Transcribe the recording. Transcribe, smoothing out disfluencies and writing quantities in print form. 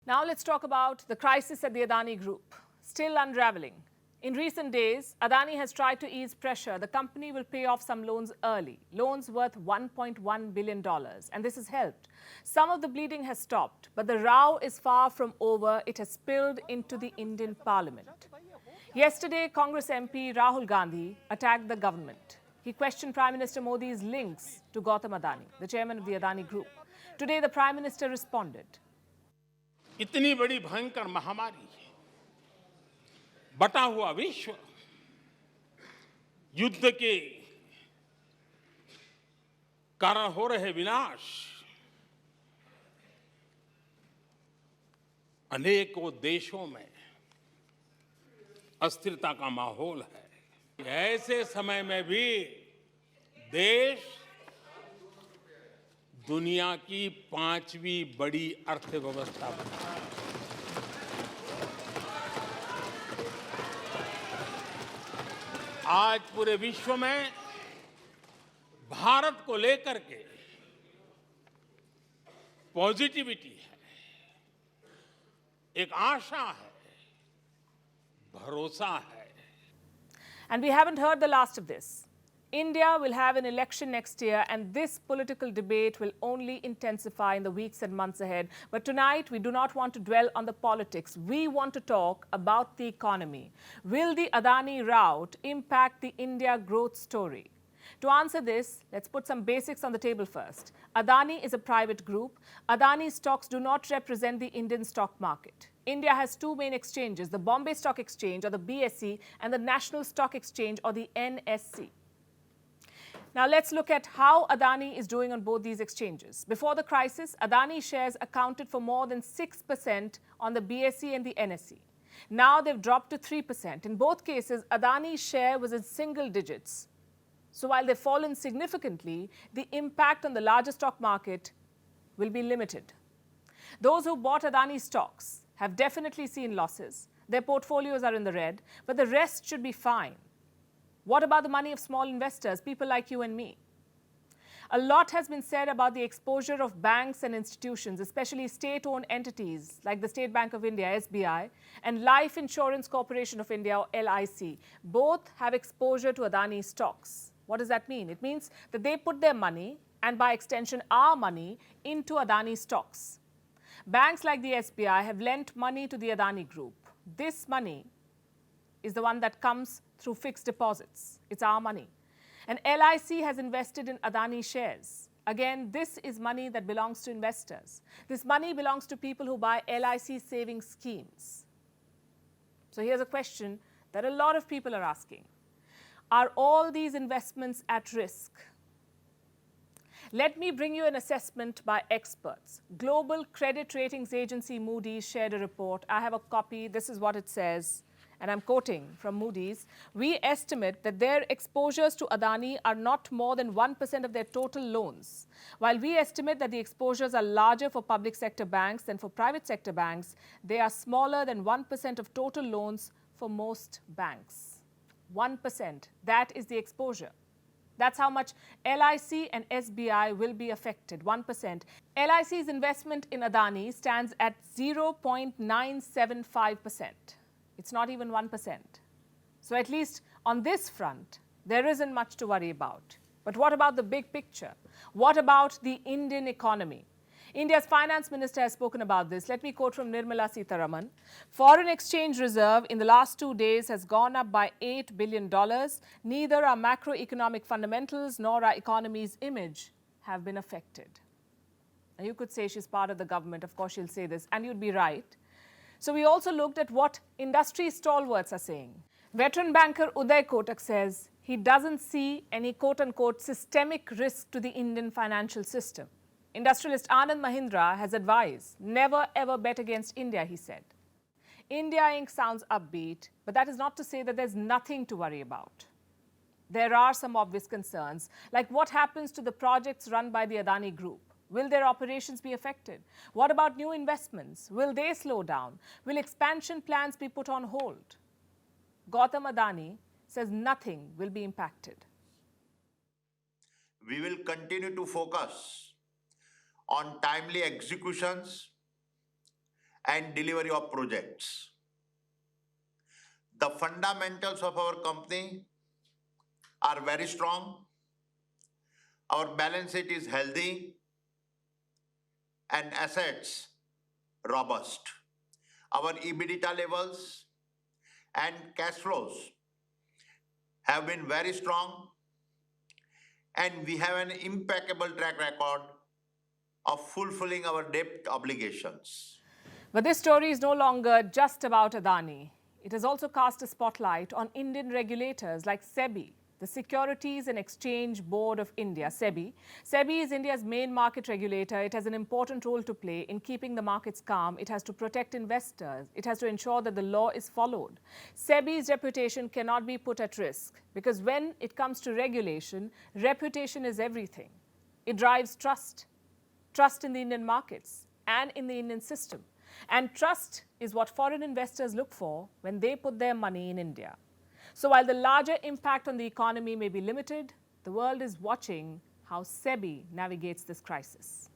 Now let's talk about the crisis at the Adani Group, still unraveling. In recent days, Adani has tried to ease pressure. The company will pay off some loans early, loans worth $1.1 billion, and this has helped. Some of the bleeding has stopped, but the row is far from over. It has spilled into the Indian Parliament. Yesterday, Congress MP Rahul Gandhi attacked the government. He questioned Prime Minister Modi's links to Gautam Adani, the chairman of the Adani Group. Today, the Prime Minister responded. इतनी बड़ी भयंकर महामारी, बटा हुआ विश्व, युद्ध के कारण हो रहे विनाश, अनेकों देशों में अस्थिरता का माहौल है। ऐसे समय में भी देश दुनिया की 5वीं बड़ी अर्थव्यवस्था बना। आज पूरे विश्व में भारत को लेकर के पॉजिटिविटी है, एक आशा है, भरोसा है। And we haven't heard the last of this. India will have an election next year, and this political debate will only intensify in the weeks and months ahead. But tonight, we do not want to dwell on the politics. We want to talk about the economy. Will the Adani rout impact the India growth story? To answer this, let's put some basics on the table first. Adani is a private group. Adani stocks do not represent the Indian stock market. India has two main exchanges, the Bombay Stock Exchange, or the BSE, and the National Stock Exchange, or the NSE. Now let's look at how Adani is doing on both these exchanges. Before the crisis, Adani shares accounted for more than 6% on the BSE and the NSE. Now they've dropped to 3%. In both cases, Adani's share was in single digits. So while they've fallen significantly, the impact on the larger stock market will be limited. Those who bought Adani stocks have definitely seen losses. Their portfolios are in the red, but the rest should be fine. What about the money of small investors, people like you and me? A lot has been said about the exposure of banks and institutions, especially state-owned entities like the State Bank of India, SBI, and Life Insurance Corporation of India, or LIC. Both have exposure to Adani stocks. What does that mean? It means that they put their money, and by extension our money, into Adani stocks. Banks like the SBI have lent money to the Adani Group. This money is the one that comes through fixed deposits. It's our money. And LIC has invested in Adani shares. Again, this is money that belongs to investors. This money belongs to people who buy LIC savings schemes. So here's a question that a lot of people are asking. Are all these investments at risk? Let me bring you an assessment by experts. Global credit ratings agency Moody's shared a report. I have a copy. This is what it says. And I'm quoting from Moody's. We estimate that their exposures to Adani are not more than 1% of their total loans. While we estimate that the exposures are larger for public sector banks than for private sector banks, they are smaller than 1% of total loans for most banks. 1%, that is the exposure. That's how much LIC and SBI will be affected, 1%. LIC's investment in Adani stands at 0.975%. It's not even 1%. So at least on this front, there isn't much to worry about. But what about the big picture? What about the Indian economy? India's finance minister has spoken about this. Let me quote from Nirmala Sitharaman. Foreign exchange reserve in the last 2 days has gone up by $8 billion. Neither our macroeconomic fundamentals nor our economy's image have been affected. Now you could say she's part of the government. Of course, she'll say this, and you'd be right. So we also looked at what industry stalwarts are saying. Veteran banker Uday Kotak says he doesn't see any quote-unquote systemic risk to the Indian financial system. Industrialist Anand Mahindra has advised, never ever bet against India, he said. India Inc. sounds upbeat, but that is not to say that there's nothing to worry about. There are some obvious concerns, like what happens to the projects run by the Adani Group. Will their operations be affected? What about new investments? Will they slow down? Will expansion plans be put on hold? Gautam Adani says nothing will be impacted. We will continue to focus on timely executions and delivery of projects. The fundamentals of our company are very strong. Our balance sheet is healthy and assets robust. Our EBITDA levels and cash flows have been very strong, and we have an impeccable track record of fulfilling our debt obligations. But this story is no longer just about Adani. It has also cast a spotlight on Indian regulators like SEBI, the Securities and Exchange Board of India, SEBI. SEBI is India's main market regulator. It has an important role to play in keeping the markets calm. It has to protect investors. It has to ensure that the law is followed. SEBI's reputation cannot be put at risk because when it comes to regulation, reputation is everything. It drives trust in the Indian markets and in the Indian system. And trust is what foreign investors look for when they put their money in India. So while the larger impact on the economy may be limited, the world is watching how SEBI navigates this crisis.